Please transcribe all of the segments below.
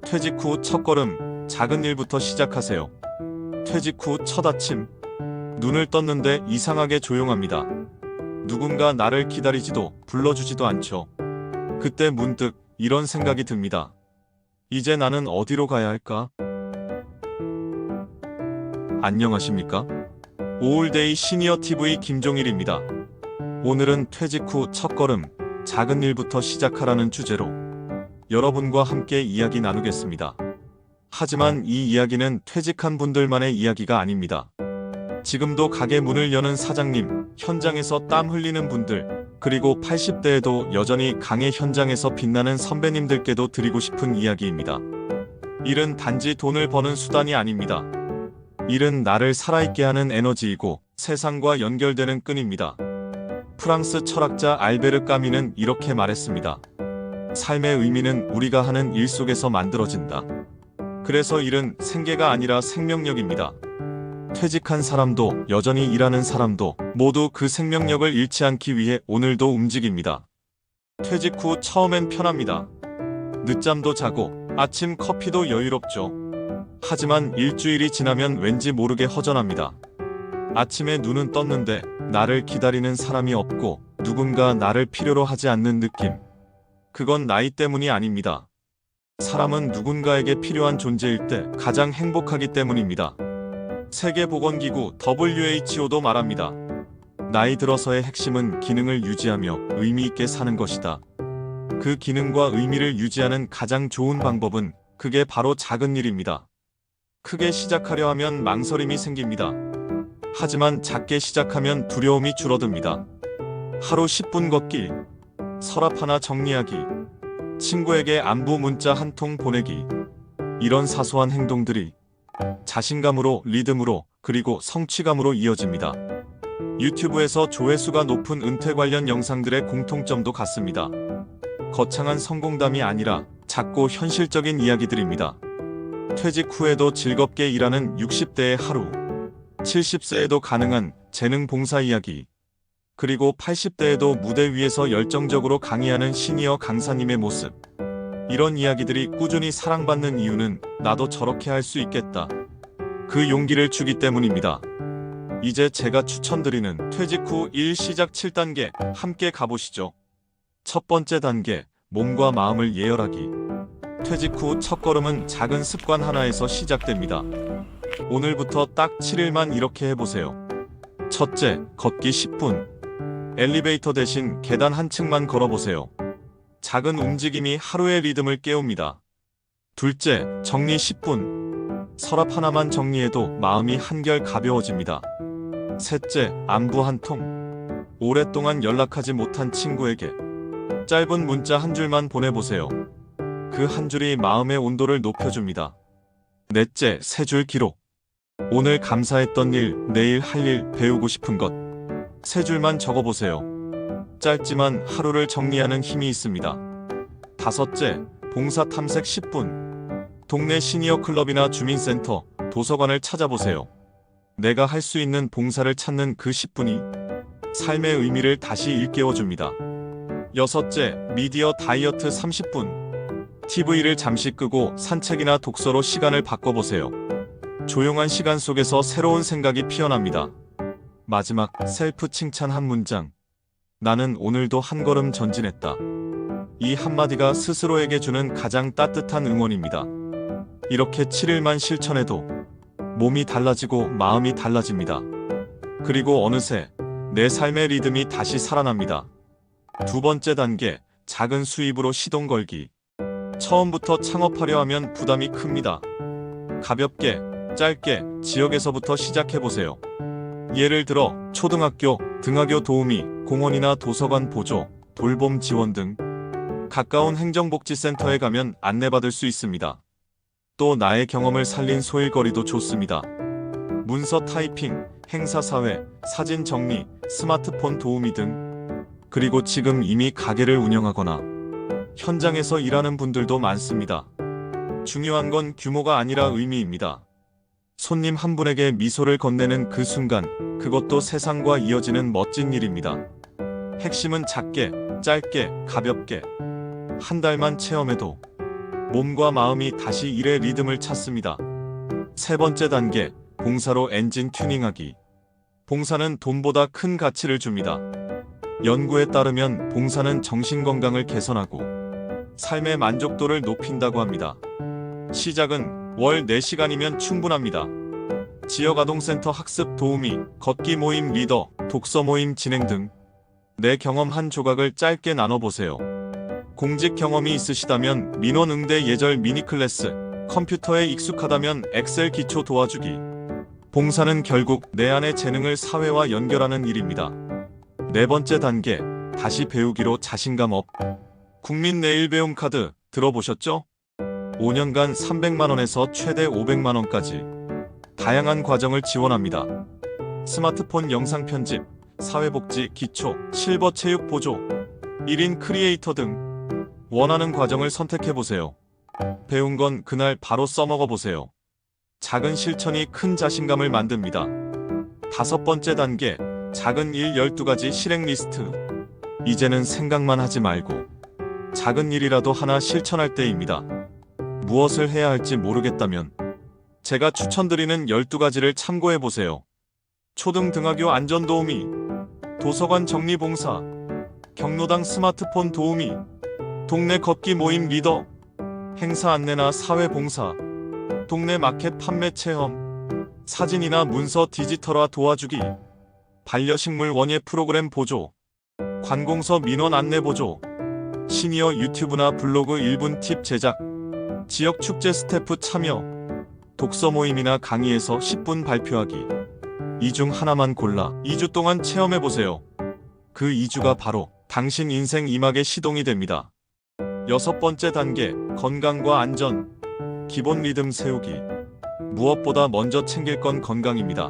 퇴직 후 첫걸음, 작은 일부터 시작하세요. 퇴직 후 첫 아침, 눈을 떴는데 이상하게 조용합니다. 누군가 나를 기다리지도 불러주지도 않죠. 그때 문득 이런 생각이 듭니다. 이제 나는 어디로 가야 할까? 안녕하십니까? 오울데이 시니어 TV 김종일입니다. 오늘은 퇴직 후 첫걸음, 작은 일부터 시작하라는 주제로 여러분과 함께 이야기 나누겠습니다. 하지만 이 이야기는 퇴직한 분들만의 이야기가 아닙니다. 지금도 가게 문을 여는 사장님, 현장에서 땀 흘리는 분들, 그리고 80대에도 여전히 강의 현장에서 빛나는 선배님들께도 드리고 싶은 이야기입니다. 일은 단지 돈을 버는 수단이 아닙니다. 일은 나를 살아있게 하는 에너지이고 세상과 연결되는 끈입니다. 프랑스 철학자 알베르 까뮈는 이렇게 말했습니다. 삶의 의미는 우리가 하는 일 속에서 만들어진다. 그래서 일은 생계가 아니라 생명력입니다. 퇴직한 사람도 여전히 일하는 사람도 모두 그 생명력을 잃지 않기 위해 오늘도 움직입니다. 퇴직 후 처음엔 편합니다. 늦잠도 자고 아침 커피도 여유롭죠. 하지만 일주일이 지나면 왠지 모르게 허전합니다. 아침에 눈은 떴는데 나를 기다리는 사람이 없고 누군가 나를 필요로 하지 않는 느낌. 그건 나이 때문이 아닙니다. 사람은 누군가에게 필요한 존재일 때 가장 행복하기 때문입니다. 세계보건기구 WHO도 말합니다. 나이 들어서의 핵심은 기능을 유지하며 의미 있게 사는 것이다. 그 기능과 의미를 유지하는 가장 좋은 방법은 그게 바로 작은 일입니다. 크게 시작하려 하면 망설임이 생깁니다. 하지만 작게 시작하면 두려움이 줄어듭니다. 하루 10분 걷기, 서랍 하나 정리하기, 친구에게 안부 문자 한 통 보내기. 이런 사소한 행동들이 자신감으로, 리듬으로, 그리고 성취감으로 이어집니다. 유튜브에서 조회수가 높은 은퇴 관련 영상들의 공통점도 같습니다. 거창한 성공담이 아니라 작고 현실적인 이야기들입니다. 퇴직 후에도 즐겁게 일하는 60대의 하루, 70세에도 가능한 재능 봉사 이야기, 그리고 80대에도 무대 위에서 열정적으로 강의하는 시니어 강사님의 모습. 이런 이야기들이 꾸준히 사랑받는 이유는 나도 저렇게 할 수 있겠다. 그 용기를 주기 때문입니다. 이제 제가 추천드리는 퇴직 후 일 시작 7단계 함께 가보시죠. 첫 번째 단계, 몸과 마음을 예열하기. 퇴직 후 첫걸음은 작은 습관 하나에서 시작됩니다. 오늘부터 딱 7일만 이렇게 해보세요. 첫째, 걷기 10분. 엘리베이터 대신 계단 한 층만 걸어보세요. 작은 움직임이 하루의 리듬을 깨웁니다. 둘째, 정리 10분. 서랍 하나만 정리해도 마음이 한결 가벼워집니다. 셋째, 안부 한 통. 오랫동안 연락하지 못한 친구에게 짧은 문자 한 줄만 보내보세요. 그 한 줄이 마음의 온도를 높여줍니다. 넷째, 세 줄 기록. 오늘 감사했던 일, 내일 할 일, 배우고 싶은 것. 세 줄만 적어보세요. 짧지만 하루를 정리하는 힘이 있습니다. 다섯째, 봉사 탐색 10분. 동네 시니어 클럽이나 주민센터, 도서관을 찾아보세요. 내가 할 수 있는 봉사를 찾는 그 10분이 삶의 의미를 다시 일깨워줍니다. 여섯째, 미디어 다이어트 30분. TV를 잠시 끄고 산책이나 독서로 시간을 바꿔보세요. 조용한 시간 속에서 새로운 생각이 피어납니다. 마지막, 셀프 칭찬 한 문장. 나는 오늘도 한 걸음 전진했다. 이 한마디가 스스로에게 주는 가장 따뜻한 응원입니다. 이렇게 7일만 실천해도 몸이 달라지고 마음이 달라집니다. 그리고 어느새 내 삶의 리듬이 다시 살아납니다. 두 번째 단계, 작은 수입으로 시동 걸기. 처음부터 창업하려 하면 부담이 큽니다. 가볍게, 짧게 지역에서부터 시작해보세요. 예를 들어 초등학교, 등하교 도우미, 공원이나 도서관 보조, 돌봄 지원 등 가까운 행정복지센터에 가면 안내받을 수 있습니다. 또 나의 경험을 살린 소일거리도 좋습니다. 문서 타이핑, 행사사회, 사진 정리, 스마트폰 도우미 등. 그리고 지금 이미 가게를 운영하거나 현장에서 일하는 분들도 많습니다. 중요한 건 규모가 아니라 의미입니다. 손님 한 분에게 미소를 건네는 그 순간, 그것도 세상과 이어지는 멋진 일입니다. 핵심은 작게, 짧게, 가볍게 한 달만 체험해도 몸과 마음이 다시 일의 리듬을 찾습니다. 세 번째 단계, 봉사로 엔진 튜닝하기. 봉사는 돈보다 큰 가치를 줍니다. 연구에 따르면 봉사는 정신건강을 개선하고 삶의 만족도를 높인다고 합니다. 시작은 월 4시간이면 충분합니다. 지역아동센터 학습 도우미, 걷기 모임 리더, 독서 모임 진행 등 내 경험 한 조각을 짧게 나눠보세요. 공직 경험이 있으시다면 민원 응대 예절 미니클래스, 컴퓨터에 익숙하다면 엑셀 기초 도와주기. 봉사는 결국 내 안의 재능을 사회와 연결하는 일입니다. 네 번째 단계, 다시 배우기로 자신감 업. 국민 내일 배움 카드 들어보셨죠? 5년간 300만원에서 최대 500만원까지 다양한 과정을 지원합니다. 스마트폰 영상 편집, 사회복지 기초, 실버 체육 보조, 1인 크리에이터 등 원하는 과정을 선택해보세요. 배운 건 그날 바로 써먹어보세요. 작은 실천이 큰 자신감을 만듭니다. 다섯 번째 단계, 작은 일 12가지 실행 리스트. 이제는 생각만 하지 말고 작은 일이라도 하나 실천할 때입니다. 무엇을 해야 할지 모르겠다면 제가 추천드리는 12가지를 참고해보세요. 초등등하교 안전도우미, 도서관 정리봉사, 경로당 스마트폰 도우미, 동네 걷기 모임 리더, 행사 안내나 사회봉사, 동네 마켓 판매 체험, 사진이나 문서 디지털화 도와주기, 반려식물 원예 프로그램 보조, 관공서 민원 안내 보조, 시니어 유튜브나 블로그 1분 팁 제작, 지역 축제 스태프 참여, 독서 모임이나 강의에서 10분 발표하기. 이 중 하나만 골라 2주 동안 체험해보세요. 그 2주가 바로 당신 인생 이막의 시동이 됩니다. 여섯 번째 단계, 건강과 안전. 기본 리듬 세우기. 무엇보다 먼저 챙길 건 건강입니다.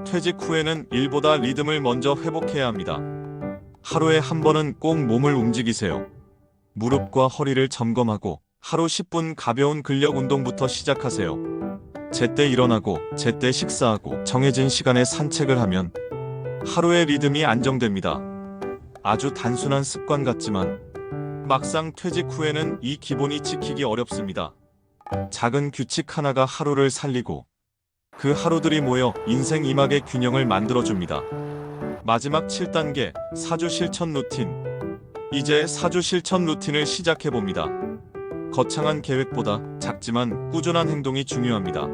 퇴직 후에는 일보다 리듬을 먼저 회복해야 합니다. 하루에 한 번은 꼭 몸을 움직이세요. 무릎과 허리를 점검하고 하루 10분 가벼운 근력 운동부터 시작하세요. 제때 일어나고 제때 식사하고 정해진 시간에 산책을 하면 하루의 리듬이 안정됩니다. 아주 단순한 습관 같지만 막상 퇴직 후에는 이 기본이 지키기 어렵습니다. 작은 규칙 하나가 하루를 살리고 그 하루들이 모여 인생 이막의 균형을 만들어줍니다. 마지막 7단계, 4주 실천 루틴. 이제 4주 실천 루틴을 시작해봅니다. 거창한 계획보다 작지만 꾸준한 행동이 중요합니다.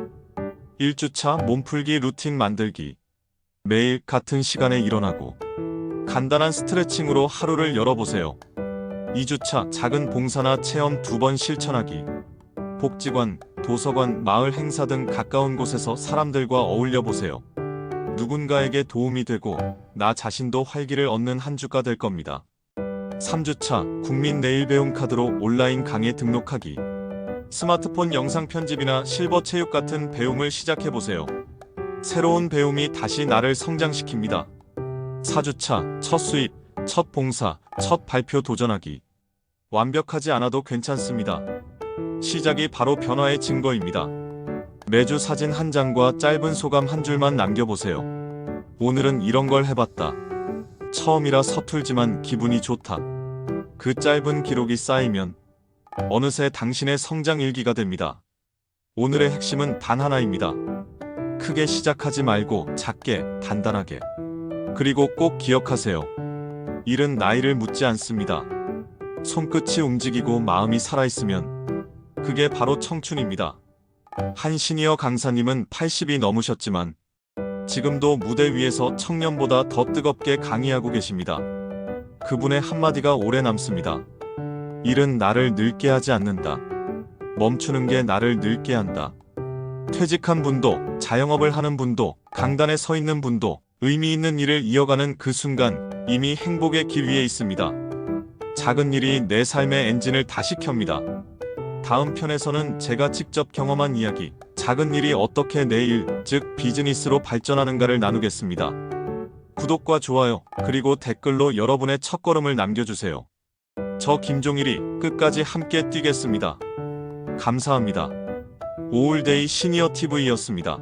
1주차 몸풀기 루틴 만들기. 매일 같은 시간에 일어나고 간단한 스트레칭으로 하루를 열어보세요. 2주차 작은 봉사나 체험 2번 실천하기. 복지관, 도서관, 마을 행사 등 가까운 곳에서 사람들과 어울려 보세요. 누군가에게 도움이 되고 나 자신도 활기를 얻는 한 주가 될 겁니다. 3주차 국민 내일 배움 카드로 온라인 강의 등록하기. 스마트폰 영상 편집이나 실버 체육 같은 배움을 시작해보세요. 새로운 배움이 다시 나를 성장시킵니다. 4주차 첫 수입, 첫 봉사, 첫 발표 도전하기. 완벽하지 않아도 괜찮습니다. 시작이 바로 변화의 증거입니다. 매주 사진 한 장과 짧은 소감 한 줄만 남겨보세요. 오늘은 이런 걸 해봤다. 처음이라 서툴지만 기분이 좋다. 그 짧은 기록이 쌓이면 어느새 당신의 성장 일기가 됩니다. 오늘의 핵심은 단 하나입니다. 크게 시작하지 말고 작게, 단단하게. 그리고 꼭 기억하세요. 일은 나이를 묻지 않습니다. 손끝이 움직이고 마음이 살아있으면 그게 바로 청춘입니다. 한 시니어 강사님은 80이 넘으셨지만 지금도 무대 위에서 청년보다 더 뜨겁게 강의하고 계십니다. 그분의 한마디가 오래 남습니다. 일은 나를 늙게 하지 않는다. 멈추는 게 나를 늙게 한다. 퇴직한 분도, 자영업을 하는 분도, 강단에 서 있는 분도 의미 있는 일을 이어가는 그 순간 이미 행복의 길 위에 있습니다. 작은 일이 내 삶의 엔진을 다시 켭니다. 다음 편에서는 제가 직접 경험한 이야기, 작은 일이 어떻게 내 일, 즉 비즈니스로 발전하는가를 나누겠습니다. 구독과 좋아요, 그리고 댓글로 여러분의 첫걸음을 남겨주세요. 저 김종일이 끝까지 함께 뛰겠습니다. 감사합니다. 오울데이 시니어 TV였습니다.